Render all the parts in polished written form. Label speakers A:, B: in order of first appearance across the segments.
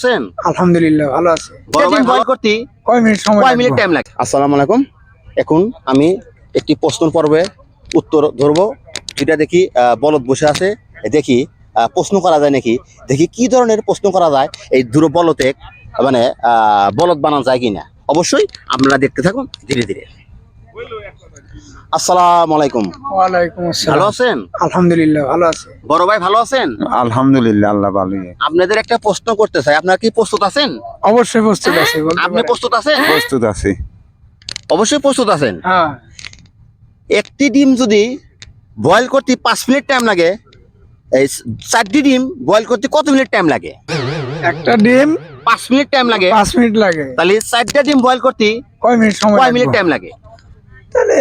A: আছেন?
B: আলহামদুলিল্লাহ ভালো আছে।
A: বড় ভাই বল করতে
B: কয় মিনিট সময়
A: কয় মিনিট টাইম লাগে? আসসালামু আলাইকুম। এখন আমি একটি প্রশ্ন পর্বে উত্তর ধরবো। যেটা দেখি বলদ বসে আছে, দেখি প্রশ্ন করা যায় নাকি, দেখি কি ধরনের প্রশ্ন করা যায় এই দূর বলতে, মানে বলদ বানানো যায় কিনা। অবশ্যই আপনারা দেখতে থাকুন ধীরে ধীরে। আসসালামু আলাইকুম।
B: ওয়ালাইকুম
A: ভালো
B: আসসালাম।
A: আছেন?
B: আলহামদুলিল্লাহ ভালো আছে।
A: বড় ভাই ভালো আছেন?
C: আলহামদুলিল্লাহ, আল্লাহ ভালো।
A: আপনাদের একটা প্রশ্ন করতে চাই, আপনারা কি প্রস্তুত আছেন?
B: অবশ্যই প্রস্তুত আছে, বলতে
A: আপনি
B: পারেন।
A: প্রস্তুত আছেন?
C: প্রস্তুত আছি।
A: অবশ্যই প্রস্তুত আছেন।
B: হ্যাঁ,
A: একটি ডিম যদি বয়েল করতে 5 মিনিট টাইম লাগে, এই 4টি ডিম বয়েল করতে কত মিনিট টাইম লাগে?
B: একটা ডিম
A: 5 মিনিট টাইম লাগে,
B: 5 মিনিট লাগে।
A: তাহলে 4টা ডিম বয়েল করতে
B: কয় মিনিট সময়
A: কয়
B: লাগবে?
A: মিনিট টাইম লাগে?
B: তাহলে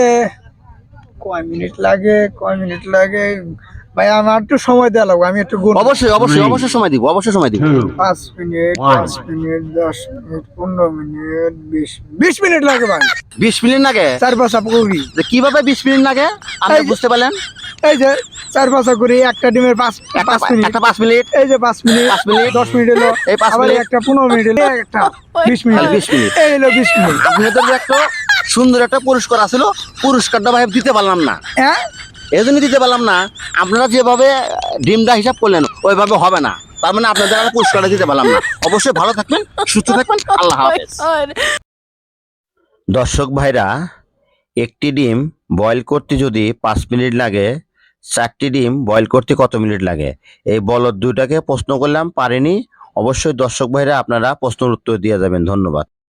B: কয় মিনিট লাগে, কয় মিনিট লাগে ভাই, আমার একটু সময় দেওয়া লাগবে, আমি একটু গুণ।
A: অবশ্যই অবশ্যই অবশ্যই সময় দিব, অবশ্যই সময় দিব।
B: 5 minute, 5 minute, 10 minute, 15 minute, 20 minute লাগে ভাই।
A: 20 মিনিট লাগে?
B: 4-5 করি।
A: যে কিভাবে 20 মিনিট লাগে আপনি
B: এই যে-
A: বুঝতে পারলেন?
B: এই যে 4-5 করি, একটা ডিমের 5 মিনিট।
A: একটা 5 মিনিট,
B: এই যে 5 মিনিট,
A: 5 মিনিট,
B: 10 মিনিট হলো,
A: এই 5
B: আবার
A: মিনিট।
B: একটা 15 মিনিট হলো, একটা 20 মিনিট,
A: তাহলে 20 মিনিট।
B: এই হলো 20 মিনিট।
A: আপনাদের যে একটা সুন্দর একটা পুরস্কার আছিল, পুরস্কারটা ভাই দিতে পারলাম না।
B: হ্যাঁ,
A: এই জন্য দিতে পারলাম না, আপনারা যেভাবে ডিমটা হিসাব করলেন ওইভাবে হবে না, তার মানে আপনাদের আর পুরস্কারটা দিতে পারলাম না। অবশ্যই ভালো থাকবেন, সুস্থ থাকবেন, আল্লাহ হাফেজ। দর্শক ভাইরা, একটি ডিম বয়েল করতে যদি 5 মিনিট লাগে, 4টি ডিম বয়েল করতে কত মিনিট লাগে? এই বলদ দুইটাকে প্রশ্ন করলাম, পারেনি। অবশ্যই দর্শক ভাইরা আপনারা প্রশ্নের উত্তর দিয়ে যাবেন। ধন্যবাদ।